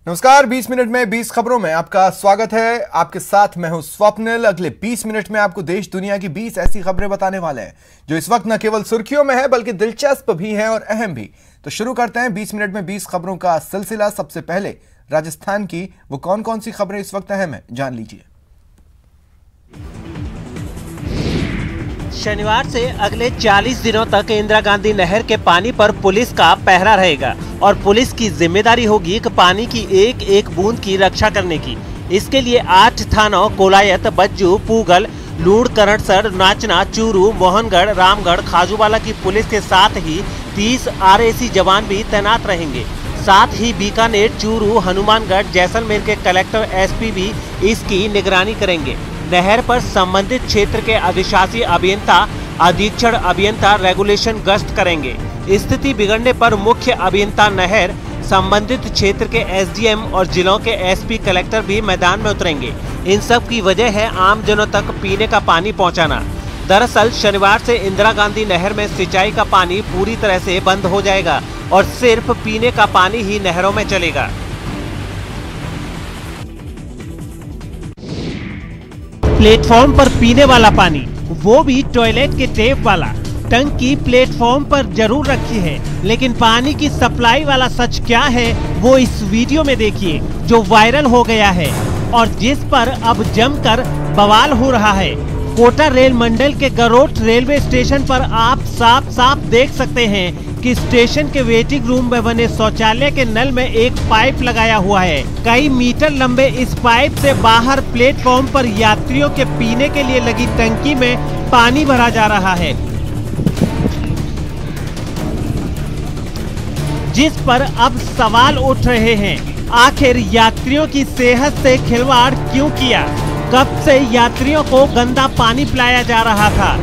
नमस्कार, 20 मिनट में 20 खबरों में आपका स्वागत है। आपके साथ मैं हूं स्वप्निल। अगले 20 मिनट में आपको देश दुनिया की 20 ऐसी खबरें बताने वाले हैं जो इस वक्त न केवल सुर्खियों में है बल्कि दिलचस्प भी हैं और अहम भी। तो शुरू करते हैं 20 मिनट में 20 खबरों का सिलसिला। सबसे पहले राजस्थान की वो कौन कौन सी खबरें इस वक्त अहम है, जान लीजिए। शनिवार से अगले 40 दिनों तक इंदिरा गांधी नहर के पानी पर पुलिस का पहरा रहेगा और पुलिस की जिम्मेदारी होगी कि पानी की एक एक बूंद की रक्षा करने की। इसके लिए 8 थानों कोलायत, बज्जू, पूगल, लूड़, करणसर, नाचना, चूरू, मोहनगढ़, रामगढ़, खाजूवाला की पुलिस के साथ ही 30 RAC जवान भी तैनात रहेंगे। साथ ही बीकानेर, चूरू, हनुमानगढ़, जैसलमेर के कलेक्टर SP भी इसकी निगरानी करेंगे। नहर पर संबंधित क्षेत्र के अधिशासी अभियंता, अधीक्षण अभियंता रेगुलेशन गश्त करेंगे। स्थिति बिगड़ने पर मुख्य अभियंता नहर, संबंधित क्षेत्र के SDM और जिलों के SP, कलेक्टर भी मैदान में उतरेंगे। इन सब की वजह है आम जनों तक पीने का पानी पहुंचाना। दरअसल शनिवार से इंदिरा गांधी नहर में सिंचाई का पानी पूरी तरह से बंद हो जाएगा और सिर्फ पीने का पानी ही नहरों में चलेगा। प्लेटफॉर्म पर पीने वाला पानी, वो भी टॉयलेट के टेप वाला। टंकी प्लेटफॉर्म पर जरूर रखी है, लेकिन पानी की सप्लाई वाला सच क्या है वो इस वीडियो में देखिए जो वायरल हो गया है और जिस पर अब जमकर बवाल हो रहा है। कोटा रेल मंडल के गरोट रेलवे स्टेशन पर आप साफ साफ देख सकते हैं कि स्टेशन के वेटिंग रूम में बने शौचालय के नल में एक पाइप लगाया हुआ है। कई मीटर लंबे इस पाइप से बाहर प्लेटफॉर्म पर यात्रियों के पीने के लिए लगी टंकी में पानी भरा जा रहा है, जिस पर अब सवाल उठ रहे हैं, आखिर यात्रियों की सेहत से खिलवाड़ क्यों किया? कब से यात्रियों को गंदा पानी पिलाया जा रहा था?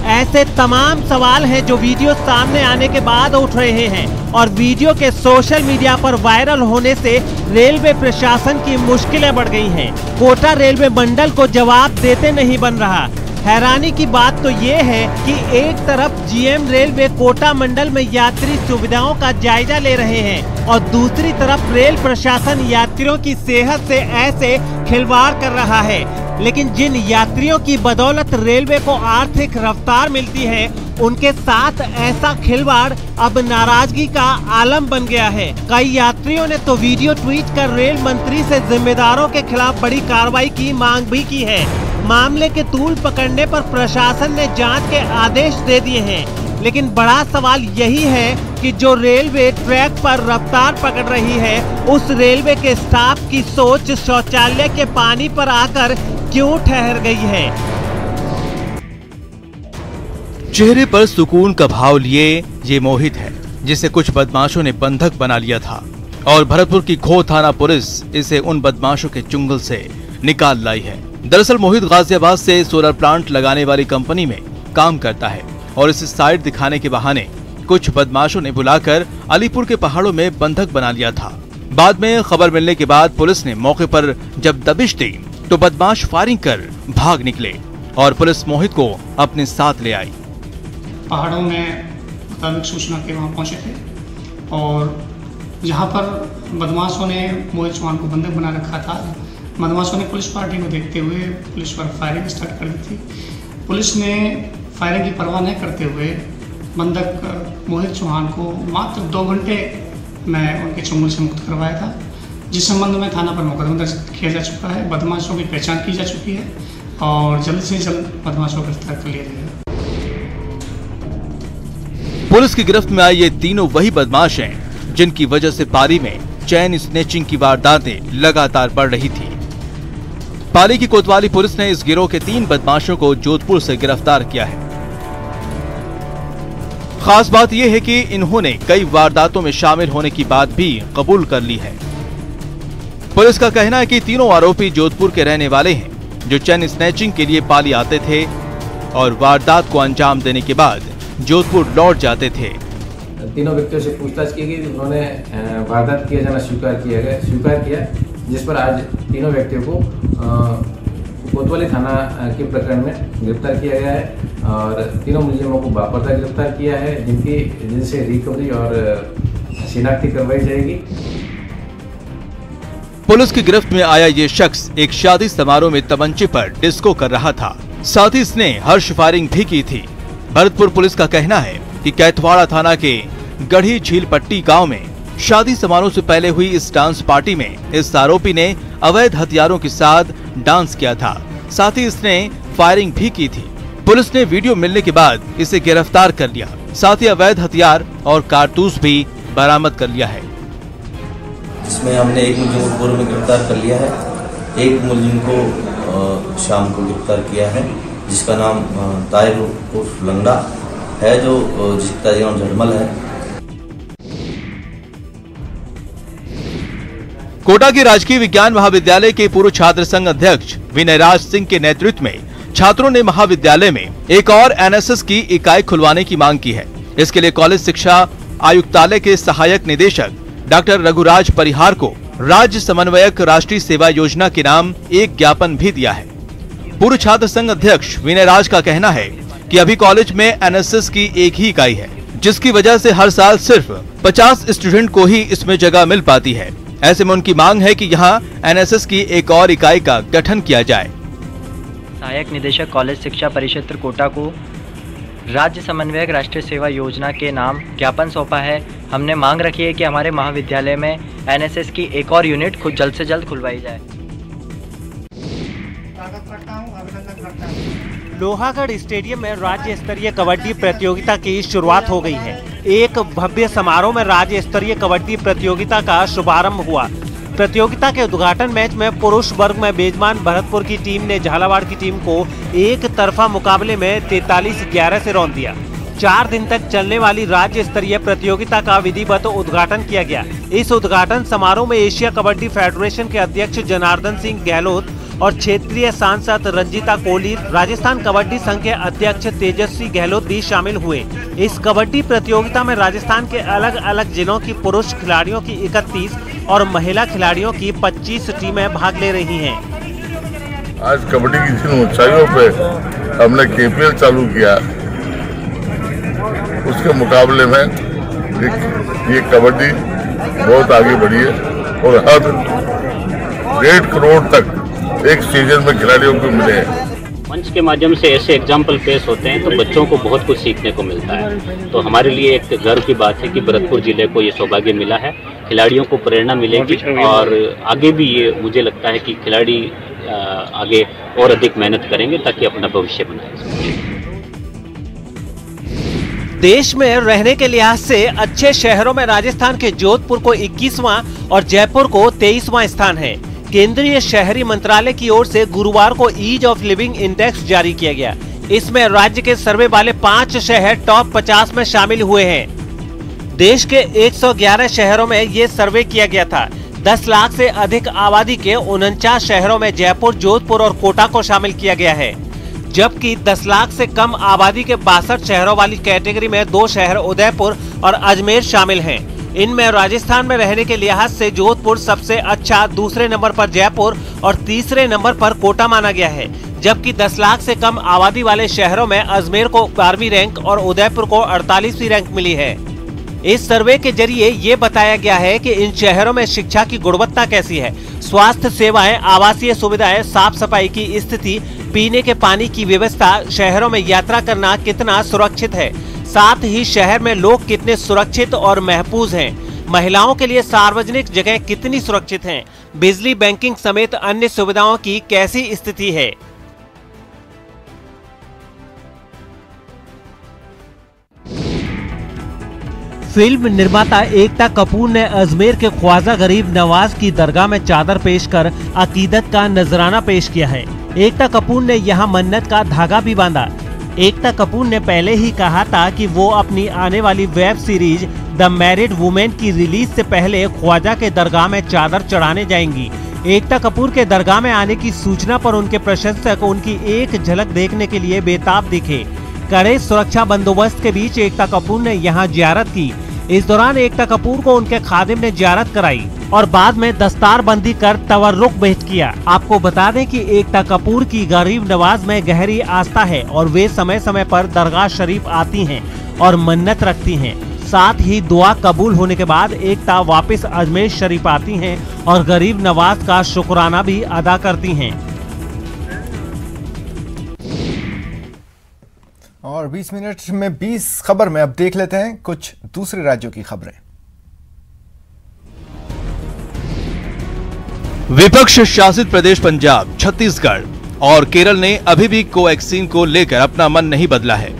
ऐसे तमाम सवाल हैं जो वीडियो सामने आने के बाद उठ रहे हैं और वीडियो के सोशल मीडिया पर वायरल होने से रेलवे प्रशासन की मुश्किलें बढ़ गई हैं। कोटा रेलवे मंडल को जवाब देते नहीं बन रहा। हैरानी की बात तो ये है कि एक तरफ GM रेलवे कोटा मंडल में यात्री सुविधाओं का जायजा ले रहे हैं और दूसरी तरफ रेल प्रशासन यात्रियों की सेहत से ऐसे खिलवाड़ कर रहा है। लेकिन जिन यात्रियों की बदौलत रेलवे को आर्थिक रफ्तार मिलती है, उनके साथ ऐसा खिलवाड़ अब नाराजगी का आलम बन गया है। कई यात्रियों ने तो वीडियो ट्वीट कर रेल मंत्री से जिम्मेदारों के खिलाफ बड़ी कार्रवाई की मांग भी की है। मामले के तूल पकड़ने पर प्रशासन ने जांच के आदेश दे दिए हैं, लेकिन बड़ा सवाल यही है कि जो रेलवे ट्रैक पर रफ्तार पकड़ रही है, उस रेलवे के स्टाफ की सोच शौचालय के पानी पर आकर क्यों ठहर गई है? चेहरे पर सुकून का भाव लिए ये मोहित है, जिसे कुछ बदमाशों ने बंधक बना लिया था और भरतपुर की खो थाना पुलिस इसे उन बदमाशों के चुंगल से निकाल लाई है। दरअसल मोहित गाजियाबाद से सोलर प्लांट लगाने वाली कंपनी में काम करता है और इसे साइट दिखाने के बहाने कुछ बदमाशों ने बुलाकर अलीपुर के पहाड़ों में बंधक बना लिया था। बाद में खबर मिलने के बाद पुलिस ने मौके पर जब दबिश दी तो बदमाश फायरिंग कर भाग निकले और पुलिस मोहित को अपने साथ ले आई। पहाड़ों में मुताबिक सूचना के वहाँ पहुँचे थे और जहाँ पर बदमाशों ने मोहित चौहान को बंधक बना रखा था, बदमाशों ने पुलिस पार्टी को देखते हुए पुलिस पर फायरिंग स्टार्ट कर दी थी। पुलिस ने फायरिंग की परवाह नहीं करते हुए बंधक मोहित चौहान को मात्र 2 घंटे में उनके चंगुल से मुक्त करवाया था, जिस संबंध में थाना पर मुकदमा दर्ज किया जा चुका है। बदमाशों की पहचान की जा चुकी है और जल्द से जल्द बदमाशों को गिरफ्तार कर लिया जाएगा। पुलिस की गिरफ्त में आए ये तीनों वही बदमाश हैं जिनकी वजह से पाली में चैन स्नेचिंग की वारदातें लगातार बढ़ रही थी। पाली की कोतवाली पुलिस ने इस गिरोह के 3 बदमाशों को जोधपुर से गिरफ्तार किया है। खास बात यह है कि इन्होंने कई वारदातों में शामिल होने की बात भी कबूल कर ली है। पुलिस का कहना है कि तीनों आरोपी जोधपुर के रहने वाले हैं जो चैन स्नैचिंग के लिए पाली आते थे और वारदात को अंजाम देने के बाद जोधपुर लौट जाते थे। तीनों व्यक्तियों से पूछताछ की गई, उन्होंने वारदात किया जाना स्वीकार किया, जिस पर आज तीनों व्यक्तियों को कोतवाली थाना के प्रकरण में गिरफ्तार किया गया है और तीनों मुलजिमों को बापता गिरफ्तार किया है, जिनसे रिकवरी और शिनाख्ती करवाई जाएगी। पुलिस की गिरफ्त में आया ये शख्स एक शादी समारोह में तमंचे पर डिस्को कर रहा था। साथ ही इसने हर्ष फायरिंग भी की थी। भरतपुर पुलिस का कहना है कि कैथवाड़ा थाना के गढ़ी झील पट्टी गाँव में शादी समारोह से पहले हुई इस डांस पार्टी में इस आरोपी ने अवैध हथियारों के साथ डांस किया था। साथ ही इसने फायरिंग भी की थी। पुलिस ने वीडियो मिलने के बाद इसे गिरफ्तार कर लिया। साथ ही अवैध हथियार और कारतूस भी बरामद कर लिया है। इसमें हमने एक मुलजिम को पूर्व में गिरफ्तार कर लिया है। एक मुलजिम को शाम को गिरफ्तार किया है, जिसका नाम ताहिर उर्फ लंगड़ा है, जो जिसका नाम झड़मल है। कोटा के राजकीय विज्ञान महाविद्यालय के पूर्व छात्र संघ अध्यक्ष विनय राज सिंह के नेतृत्व में छात्रों ने महाविद्यालय में एक और एनएसएस की इकाई खुलवाने की मांग की है। इसके लिए कॉलेज शिक्षा आयुक्तालय के सहायक निदेशक डॉक्टर रघुराज परिहार को राज्य समन्वयक राष्ट्रीय सेवा योजना के नाम एक ज्ञापन भी दिया है। पूर्व छात्र संघ अध्यक्ष विनय राज का कहना है कि अभी कॉलेज में एनएसएस की एक ही इकाई है, जिसकी वजह से हर साल सिर्फ 50 स्टूडेंट को ही इसमें जगह मिल पाती है। ऐसे में उनकी मांग है कि यहाँ एनएसएस की एक और इकाई का गठन किया जाए। सहायक निदेशक कॉलेज शिक्षा परिक्षेत्र कोटा को राज्य समन्वयक राष्ट्रीय सेवा योजना के नाम ज्ञापन सौंपा है। हमने मांग रखी है कि हमारे महाविद्यालय में एनएसएस की एक और यूनिट जल्द से जल्द खुलवाई जाए। लोहागढ़ स्टेडियम में राज्य स्तरीय कबड्डी प्रतियोगिता की शुरुआत हो गई है। एक भव्य समारोह में राज्य स्तरीय कबड्डी प्रतियोगिता का शुभारंभ हुआ। प्रतियोगिता के उद्घाटन मैच में पुरुष वर्ग में मेजबान भरतपुर की टीम ने झालावाड़ की टीम को एक तरफा मुकाबले में 43-11 से रौंद दिया। 4 दिन तक चलने वाली राज्य स्तरीय प्रतियोगिता का विधिवत उद्घाटन किया गया। इस उद्घाटन समारोह में एशिया कबड्डी फेडरेशन के अध्यक्ष जनार्दन सिंह गहलोत और क्षेत्रीय सांसद रंजीता कोहली, राजस्थान कबड्डी संघ के अध्यक्ष तेजस्वी गहलोत भी शामिल हुए। इस कबड्डी प्रतियोगिता में राजस्थान के अलग अलग जिलों की पुरुष खिलाड़ियों की 31 और महिला खिलाड़ियों की 25 टीमें भाग ले रही हैं। आज कबड्डी की जिन ऊंचाइयों पे हमने केपीएल चालू किया, उसके मुकाबले में ये कबड्डी बहुत आगे बढ़ी है और हर 1.5 करोड़ तक एक सीजन में खिलाड़ियों को मिले हैं। मंच के माध्यम से ऐसे एग्जाम्पल पेश होते हैं तो बच्चों को बहुत कुछ सीखने को मिलता है। तो हमारे लिए एक गर्व की बात है कि भरतपुर जिले को ये सौभाग्य मिला है। खिलाड़ियों को प्रेरणा मिलेगी और आगे भी ये मुझे लगता है कि खिलाड़ी आगे और अधिक मेहनत करेंगे ताकि अपना भविष्य बनाए। देश में रहने के लिहाज से अच्छे शहरों में राजस्थान के जोधपुर को 21वां और जयपुर को 23वां स्थान है। केंद्रीय शहरी मंत्रालय की ओर से गुरुवार को ईज ऑफ लिविंग इंडेक्स जारी किया गया। इसमें राज्य के सर्वे वाले 5 शहर टॉप 50 में शामिल हुए हैं। देश के 111 शहरों में ये सर्वे किया गया था। 10 लाख से अधिक आबादी के 49 शहरों में जयपुर, जोधपुर और कोटा को शामिल किया गया है, जबकि 10 लाख से कम आबादी के 62 शहरों वाली कैटेगरी में 2 शहर उदयपुर और अजमेर शामिल हैं। इनमें राजस्थान में रहने के लिहाज से जोधपुर सबसे अच्छा, दूसरे नंबर पर जयपुर और तीसरे नंबर पर कोटा माना गया है, जबकि 10 लाख से कम आबादी वाले शहरों में अजमेर को 12वीं रैंक और उदयपुर को 48वीं रैंक मिली है। इस सर्वे के जरिए ये बताया गया है कि इन शहरों में शिक्षा की गुणवत्ता कैसी है, स्वास्थ्य सेवाएं, आवासीय सुविधाएं, साफ सफाई की स्थिति, पीने के पानी की व्यवस्था, शहरों में यात्रा करना कितना सुरक्षित है, साथ ही शहर में लोग कितने सुरक्षित और महफूज हैं, महिलाओं के लिए सार्वजनिक जगह कितनी सुरक्षित हैं, बिजली, बैंकिंग समेत अन्य सुविधाओं की कैसी स्थिति है। फिल्म निर्माता एकता कपूर ने अजमेर के ख्वाजा गरीब नवाज की दरगाह में चादर पेश कर अकीदत का नजराना पेश किया है। एकता कपूर ने यहां मन्नत का धागा भी बांधा। एकता कपूर ने पहले ही कहा था कि वो अपनी आने वाली web series the married women की रिलीज से पहले ख्वाजा के दरगाह में चादर चढ़ाने जाएंगी। एकता कपूर के दरगाह में आने की सूचना पर उनके प्रशंसक उनकी एक झलक देखने के लिए बेताब दिखे। कड़े सुरक्षा बंदोबस्त के बीच एकता कपूर ने यहाँ जियारत की। इस दौरान एकता कपूर को उनके खादिम ने जियारत कराई और बाद में दस्तार बंदी कर तवर्रुक भेंट किया। आपको बता दें कि एकता कपूर की गरीब नवाज में गहरी आस्था है और वे समय समय पर दरगाह शरीफ आती हैं और मन्नत रखती हैं। साथ ही दुआ कबूल होने के बाद एकता वापस अजमेर शरीफ आती हैं और गरीब नवाज का शुक्राना भी अदा करती हैं। और 20 मिनट में 20 खबर में अब देख लेते हैं कुछ दूसरे राज्यों की खबरें। विपक्ष शासित प्रदेश पंजाब, छत्तीसगढ़ और केरल ने अभी भी कोवैक्सीन को लेकर अपना मन नहीं बदला है,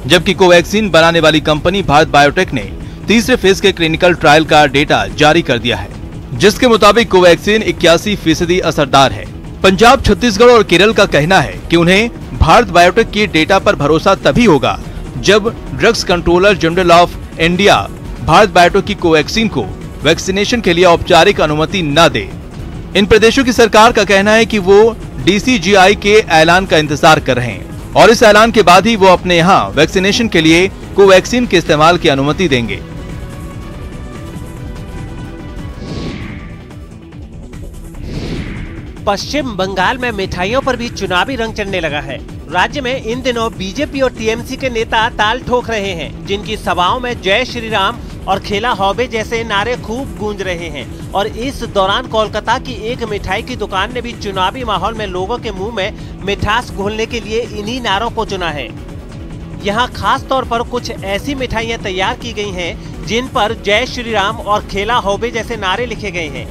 जबकि कोवैक्सीन बनाने वाली कंपनी भारत बायोटेक ने तीसरे फेज के क्लिनिकल ट्रायल का डेटा जारी कर दिया है, जिसके मुताबिक कोवैक्सीन 81% असरदार है। पंजाब, छत्तीसगढ़ और केरल का कहना है कि उन्हें भारत बायोटेक के डेटा पर भरोसा तभी होगा जब drugs controller general of India Bharat biotech की कोवैक्सीन को वैक्सीनेशन के लिए औपचारिक अनुमति न दे। इन प्रदेशों की सरकार का कहना है कि वो DCGI के ऐलान का इंतजार कर रहे हैं और इस ऐलान के बाद ही वो अपने यहाँ वैक्सीनेशन के लिए कोवैक्सीन के इस्तेमाल की अनुमति देंगे। पश्चिम बंगाल में मिठाइयों पर भी चुनावी रंग चढ़ने लगा है। राज्य में इन दिनों बीजेपी और टीएमसी के नेता ताल ठोक रहे हैं, जिनकी सभाओं में जय श्री राम और खेला हौबे जैसे नारे खूब गूंज रहे हैं। और इस दौरान कोलकाता की एक मिठाई की दुकान ने भी चुनावी माहौल में लोगों के मुंह में मिठास घोलने के लिए इन्हीं नारों को चुना है। यहाँ खास तौर पर कुछ ऐसी मिठाइयाँ तैयार की गई हैं जिन पर जय श्री राम और खेला हौबे जैसे नारे लिखे गए हैं।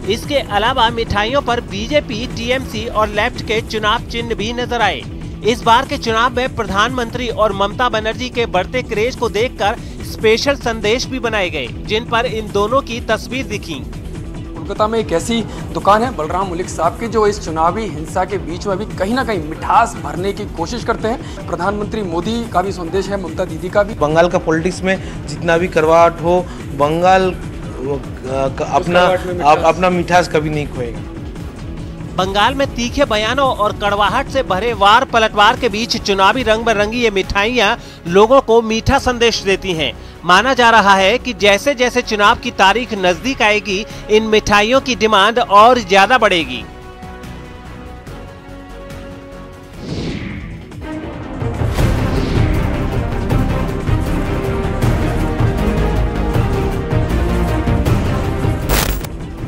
इसके अलावा मिठाइयों पर बीजेपी, टीएमसी और लेफ्ट के चुनाव चिन्ह भी नजर आए। इस बार के चुनाव में प्रधानमंत्री और ममता बनर्जी के बढ़ते क्रेज को देखकर स्पेशल संदेश भी बनाए गए, जिन पर इन दोनों की तस्वीर दिखी। कोलकाता में एक ऐसी दुकान है बलराम मलिक साहब की, जो इस चुनावी हिंसा के बीच में भी कहीं ना कहीं मिठास भरने की कोशिश करते हैं। प्रधानमंत्री मोदी का भी संदेश है, ममता दीदी का भी। बंगाल का पॉलिटिक्स में जितना भी करवाहट हो, बंगाल अपना मिठास कभी नहीं खोएगा। बंगाल में तीखे बयानों और कड़वाहट से भरे वार पलटवार के बीच चुनावी रंग में रंगी ये मिठाइयां लोगों को मीठा संदेश देती हैं। माना जा रहा है कि जैसे जैसे चुनाव की तारीख नजदीक आएगी, इन मिठाइयों की डिमांड और ज्यादा बढ़ेगी।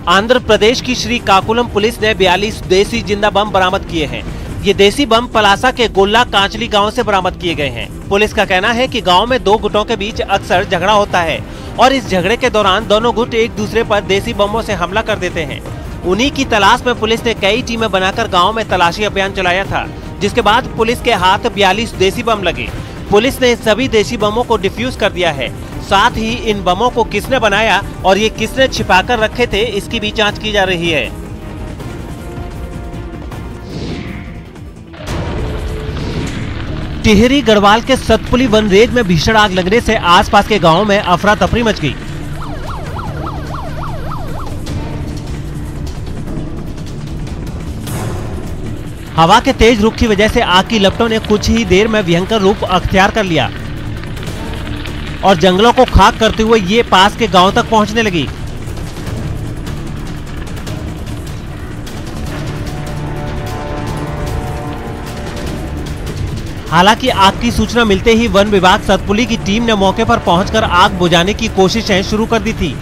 आंध्र प्रदेश की श्रीकाकुलम पुलिस ने 42 देसी जिंदा बम बरामद किए हैं। ये देसी बम पलासा के गोल्ला कांचली गांव से बरामद किए गए हैं। पुलिस का कहना है कि गांव में दो गुटों के बीच अक्सर झगड़ा होता है और इस झगड़े के दौरान दोनों गुट एक दूसरे पर देसी बमों से हमला कर देते हैं। उन्हीं की तलाश में पुलिस ने कई टीमें बनाकर गाँव में तलाशी अभियान चलाया था, जिसके बाद पुलिस के हाथ 42 देसी बम लगे। पुलिस ने सभी देसी बमों को डिफ्यूज कर दिया है। साथ ही इन बमों को किसने बनाया और ये किसने छिपाकर रखे थे, इसकी भी जांच की जा रही है। टिहरी गढ़वाल के सतपुली वन रेंज में भीषण आग लगने से आसपास के गांवों में अफरा तफरी मच गई। हवा के तेज रुख की वजह से आग की लपटों ने कुछ ही देर में भयंकर रूप अख्तियार कर लिया और जंगलों को खाक करते हुए ये पास के गांव तक पहुंचने लगी। हालांकि आग की सूचना मिलते ही वन विभाग सतपुली की टीम ने मौके पर पहुंचकर आग बुझाने की कोशिशें शुरू कर दी थी।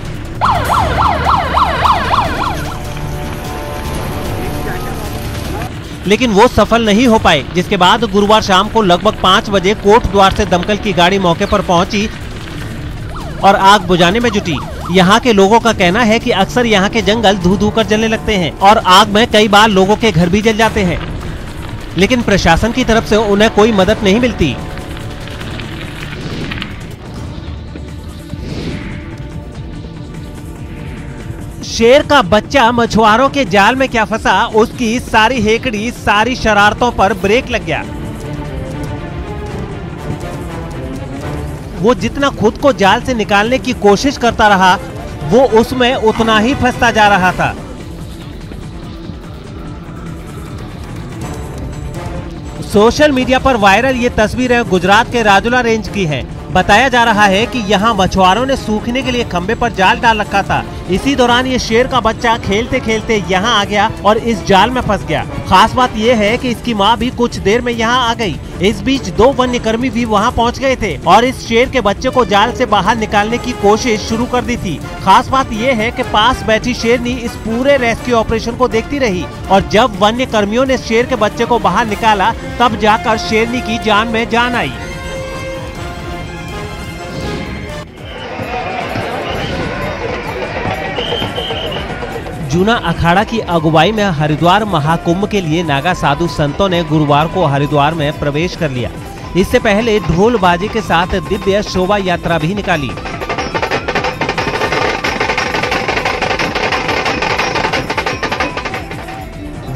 लेकिन वो सफल नहीं हो पाए, जिसके बाद गुरुवार शाम को लगभग 5 बजे कोट द्वार से दमकल की गाड़ी मौके पर पहुंची और आग बुझाने में जुटी। यहाँ के लोगों का कहना है कि अक्सर यहाँ के जंगल धू धू कर जलने लगते हैं और आग में कई बार लोगों के घर भी जल जाते हैं, लेकिन प्रशासन की तरफ से उन्हें कोई मदद नहीं मिलती। शेर का बच्चा मछुआरों के जाल में क्या फंसा, उसकी सारी हेकड़ी, सारी शरारतों पर ब्रेक लग गया। वो जितना खुद को जाल से निकालने की कोशिश करता रहा, वो उसमें उतना ही फंसता जा रहा था। सोशल मीडिया पर वायरल ये तस्वीरें गुजरात के राजुला रेंज की हैं, बताया जा रहा है कि यहाँ मछुआरों ने सूखने के लिए खंबे पर जाल डाल रखा था। इसी दौरान ये शेर का बच्चा खेलते खेलते यहाँ आ गया और इस जाल में फंस गया। खास बात ये है कि इसकी माँ भी कुछ देर में यहाँ आ गई। इस बीच 2 वन्यकर्मी भी वहाँ पहुँच गए थे और इस शेर के बच्चे को जाल से बाहर निकालने की कोशिश शुरू कर दी थी। खास बात ये है कि पास बैठी शेरनी इस पूरे रेस्क्यू ऑपरेशन को देखती रही और जब वन्यकर्मियों ने शेर के बच्चे को बाहर निकाला तब जाकर शेरनी की जान में जान आई। जूना अखाड़ा की अगुवाई में हरिद्वार महाकुंभ के लिए नागा साधु संतों ने गुरुवार को हरिद्वार में प्रवेश कर लिया। इससे पहले ढोल बाजे के साथ दिव्य शोभा यात्रा भी निकाली।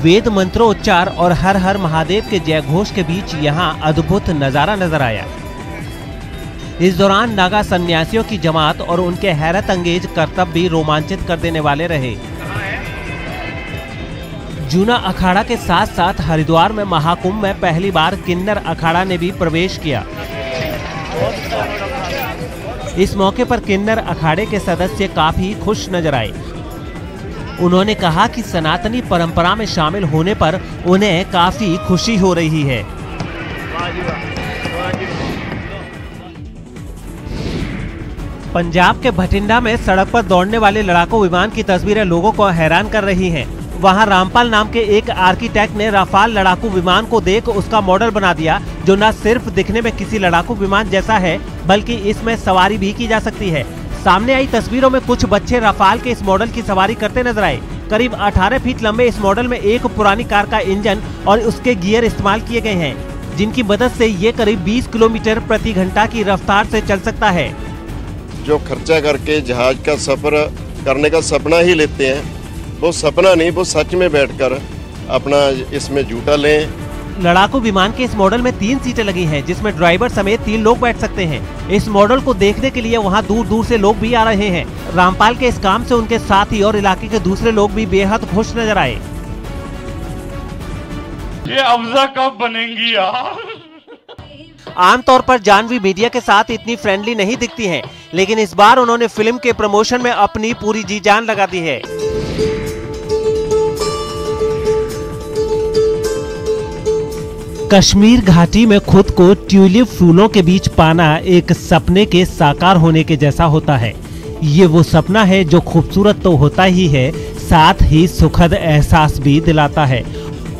वेद मंत्रोच्चार और हर हर महादेव के जय घोष के बीच यहाँ अद्भुत नजारा नजर आया। इस दौरान नागा सन्यासियों की जमात और उनके हैरत अंगेज करतब भी रोमांचित कर देने वाले रहे। जूना अखाड़ा के साथ साथ हरिद्वार में महाकुंभ में पहली बार किन्नर अखाड़ा ने भी प्रवेश किया। इस मौके पर किन्नर अखाड़े के सदस्य काफी खुश नजर आए। उन्होंने कहा कि सनातनी परंपरा में शामिल होने पर उन्हें काफी खुशी हो रही है। पंजाब के भटिंडा में सड़क पर दौड़ने वाले लड़ाकू विमान की तस्वीरें लोगों को हैरान कर रही हैं। वहां रामपाल नाम के एक आर्किटेक्ट ने राफाल लड़ाकू विमान को देख उसका मॉडल बना दिया, जो न सिर्फ दिखने में किसी लड़ाकू विमान जैसा है बल्कि इसमें सवारी भी की जा सकती है। सामने आई तस्वीरों में कुछ बच्चे राफाल के इस मॉडल की सवारी करते नजर आए। करीब 18 फीट लंबे इस मॉडल में एक पुरानी कार का इंजन और उसके गियर इस्तेमाल किए गए हैं, जिनकी मदद से ये करीब 20 किलोमीटर प्रति घंटा की रफ्तार से चल सकता है। जो खर्चा करके जहाज का सफर करने का सपना ही लेते हैं, वो सपना नहीं, वो सच में बैठकर अपना इसमें झूठा लें। लड़ाकू विमान के इस मॉडल में 3 सीटें लगी हैं, जिसमें ड्राइवर समेत 3 लोग बैठ सकते हैं। इस मॉडल को देखने के लिए वहां दूर दूर से लोग भी आ रहे हैं। रामपाल के इस काम से उनके साथी और इलाके के दूसरे लोग भी बेहद खुश नजर आए। ये अफजा कब बनेंगी यार? आमतौर पर जानवी मीडिया के साथ इतनी फ्रेंडली नहीं दिखती हैं, लेकिन इस बार उन्होंने फिल्म के प्रमोशन में अपनी पूरी जी जान लगा दी है। कश्मीर घाटी में खुद को ट्यूलिप फूलों के बीच पाना एक सपने के साकार होने के जैसा होता है। ये वो सपना है जो खूबसूरत तो होता ही है, साथ ही सुखद एहसास भी दिलाता है।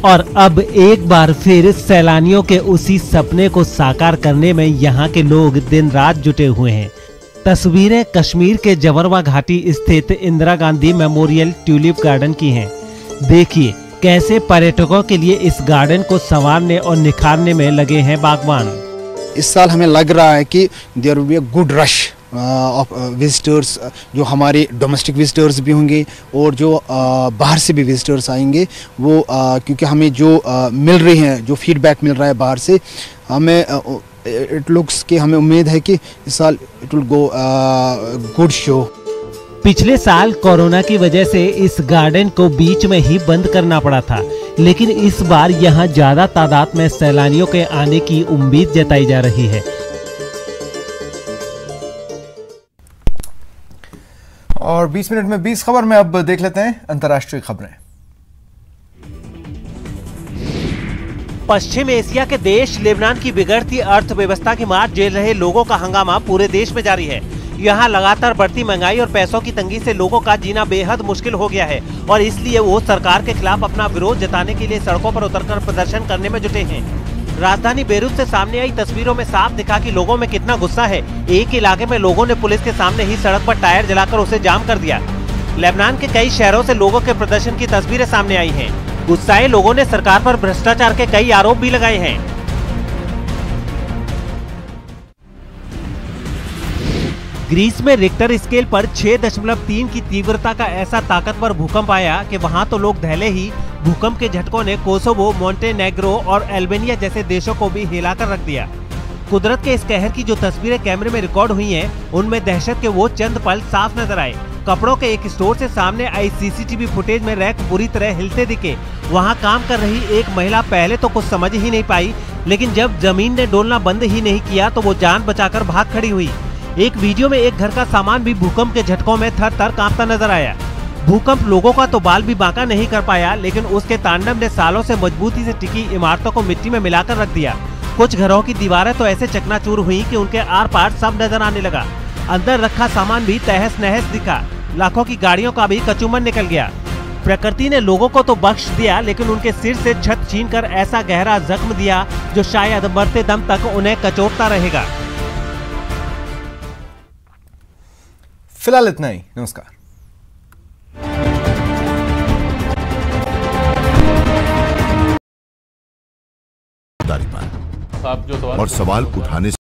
और अब एक बार फिर सैलानियों के उसी सपने को साकार करने में यहाँ के लोग दिन रात जुटे हुए हैं। तस्वीरें कश्मीर के जवरवा घाटी स्थित Indira Gandhi memorial tulip garden की हैं। देखिए कैसे पर्यटकों के लिए इस गार्डन को संवारने और निखारने में लगे हैं बागवान। इस साल हमें लग रहा है कि there will be a good rush of visitors, जो हमारे डोमेस्टिक विजिटर्स भी होंगे और जो बाहर से भी विजिटर्स आएंगे। वो क्योंकि हमें जो मिल रही हैं, जो फीडबैक मिल रहा है बाहर से, हमें इट लुक्स कि हमें उम्मीद है कि इस साल it will go good show. पिछले साल कोरोना की वजह से इस गार्डन को बीच में ही बंद करना पड़ा था, लेकिन इस बार यहाँ ज्यादा तादाद में सैलानियों के आने की उम्मीद जताई जा रही है। और 20 मिनट में 20 खबर में अब देख लेते हैं अंतर्राष्ट्रीय खबरें। पश्चिम एशिया के देश लेबनान की बिगड़ती अर्थव्यवस्था की मार झेल रहे लोगों का हंगामा पूरे देश में जारी है। यहाँ लगातार बढ़ती महंगाई और पैसों की तंगी से लोगों का जीना बेहद मुश्किल हो गया है और इसलिए वो सरकार के खिलाफ अपना विरोध जताने के लिए सड़कों पर उतरकर प्रदर्शन करने में जुटे हैं। राजधानी बेरूत से सामने आई तस्वीरों में साफ दिखा कि लोगों में कितना गुस्सा है। एक इलाके में लोगों ने पुलिस के सामने ही सड़क पर टायर जलाकर उसे जाम कर दिया। लेबनान के कई शहरों से लोगों के प्रदर्शन की तस्वीरें सामने आई हैं। गुस्साए लोगों ने सरकार पर भ्रष्टाचार के कई आरोप भी लगाए हैं। ग्रीस में रिक्टर स्केल पर 6.3 की तीव्रता का ऐसा ताकतवर भूकंप आया कि वहां तो लोग दहले ही। भूकंप के झटकों ने कोसोवो, मोंटेनेग्रो और अल्बानिया जैसे देशों को भी हिलाकर रख दिया। कुदरत के इस कहर की जो तस्वीरें कैमरे में रिकॉर्ड हुई हैं, उनमें दहशत के वो चंद पल साफ नजर आए। कपड़ों के एक स्टोर से सामने आई सीसीटीवी फुटेज में रैक बुरी तरह हिलते दिखे। वहां काम कर रही एक महिला पहले तो कुछ समझ ही नहीं पाई लेकिन जब जमीन ने डोलना बंद ही नहीं किया तो वो जान बचाकर भाग खड़ी हुई। एक वीडियो में एक घर का सामान भी भूकंप के झटकों में थर-थर कांपता नजर आया। भूकंप लोगों का तो बाल भी बांका नहीं कर पाया, लेकिन उसके तांडव ने सालों से मजबूती से टिकी इमारतों को मिट्टी में मिलाकर रख दिया। कुछ घरों की दीवारें तो ऐसे चकनाचूर हुई कि उनके आर पार सब नजर आने लगा। अंदर रखा सामान भी तहस नहस दिखा। लाखों की गाड़ियों का भी कचूमन निकल गया। प्रकृति ने लोगों को तो बख्श दिया, लेकिन उनके सिर से छत छीनकर ऐसा गहरा जख्म दिया जो शायद मरते दम तक उन्हें कचोटता रहेगा। फिलहाल इतना ही। नमस्कार। और सवाल उठाने